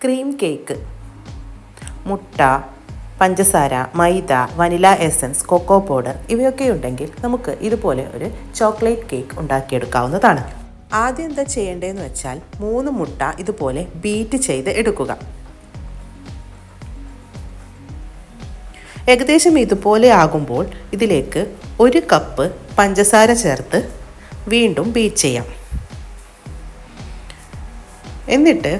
Cream cake. മുട്ട, പഞ്ചസാര, മൈദ, vanilla essence, cocoa powder ഇവയൊക്കെ ഉണ്ടെങ്കിൽ നമുക്ക് ഇതുപോലെ ഒരു ചോക്ലേറ്റ് കേക്ക് ഉണ്ടാക്കിയെടുക്കാവുന്നതാണ്. ആദ്യം എന്താ ചെയ്യേണ്ടതെന്ന് വെച്ചാൽ 3 മുട്ട ഇതുപോലെ ബീറ്റ് ചെയ്ത് എടുക്കുക. ഏകദേശം ഇതുപോലെ ആകുമ്പോൾ ഇതിലേക്ക് 1 കപ്പ് പഞ്ചസാര ചേർത്ത് വീണ്ടും ബീറ്റ് ചെയ്യാം. എന്നിട്ട്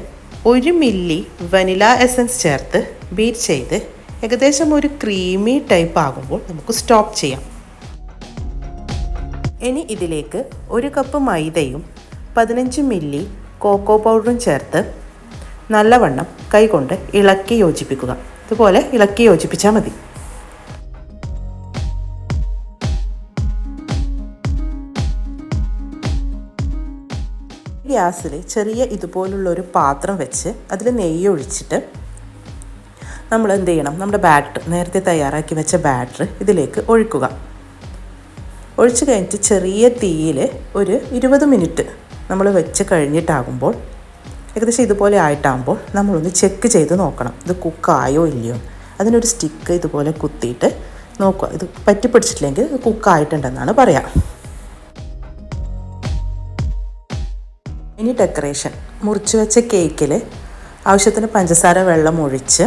1 മില്ലി വനില എസൻസ് ചേർത്ത് ബീറ്റ് ചെയ്ത് ഏകദേശം ഒരു ക്രീമി ടൈപ്പ് ആകുമ്പോൾ നമുക്ക് സ്റ്റോപ്പ് ചെയ്യാം. ഇനി ഇതിലേക്ക് 1 കപ്പ് മൈദയും 15 മില്ലി കൊക്കോ പൗഡറും ചേർത്ത് നല്ലവണ്ണം കൈകൊണ്ട് ഇളക്കി യോജിപ്പിക്കുക. ഇതുപോലെ ഇളക്കി യോജിപ്പിച്ചാൽ മതി. ഗ്യാസിൽ ചെറിയ ഇതുപോലുള്ളൊരു പാത്രം വെച്ച് അതിൽ നെയ്യ് ഒഴിച്ചിട്ട് നമ്മൾ എന്ത് ചെയ്യണം, നമ്മുടെ ബാറ്റർ, നേരത്തെ തയ്യാറാക്കി വെച്ച ബാറ്റർ ഇതിലേക്ക് ഒഴിക്കുക. ഒഴിച്ച് കഴിഞ്ഞിട്ട് ചെറിയ തീയിൽ ഒരു 20 മിനിറ്റ് നമ്മൾ വെച്ച് കഴിഞ്ഞിട്ടാകുമ്പോൾ ഏകദേശം ഇതുപോലെ ആയിട്ടാകുമ്പോൾ നമ്മളൊന്ന് ചെക്ക് ചെയ്ത് നോക്കണം, ഇത് കുക്കായോ ഇല്ലയോ. അതിനൊരു സ്റ്റിക്ക് ഇതുപോലെ കുത്തിയിട്ട് നോക്കുക. ഇത് പറ്റിപ്പിടിച്ചിട്ടില്ലെങ്കിൽ ഇത് കുക്കായിട്ടുണ്ടെന്നാണ് പറയാം. ഇനി ഡെക്കറേഷൻ. മുറിച്ച് വെച്ച കേക്കിൽ ആവശ്യത്തിന് പഞ്ചസാര വെള്ളം ഒഴിച്ച്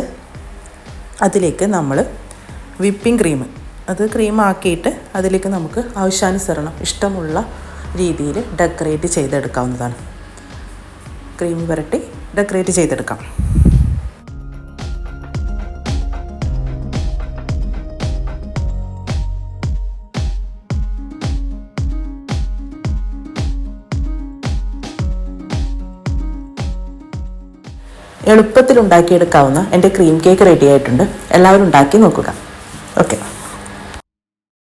അതിലേക്ക് നമ്മൾ വിപ്പിംഗ് ക്രീം, അത് ക്രീമാക്കിയിട്ട് അതിലേക്ക് നമുക്ക് ആവശ്യാനുസരണം ഇഷ്ടമുള്ള രീതിയിൽ ഡെക്കറേറ്റ് ചെയ്തെടുക്കാവുന്നതാണ്. ക്രീം പുരട്ടി ഡെക്കറേറ്റ് ചെയ്തെടുക്കാം. എളുപ്പത്തിൽ ഉണ്ടാക്കിയെടുക്കാവുന്ന എൻ്റെ ക്രീം കേക്ക് റെഡി ആയിട്ടുണ്ട്. എല്ലാവരും ഉണ്ടാക്കി നോക്കുക. ഓക്കെ.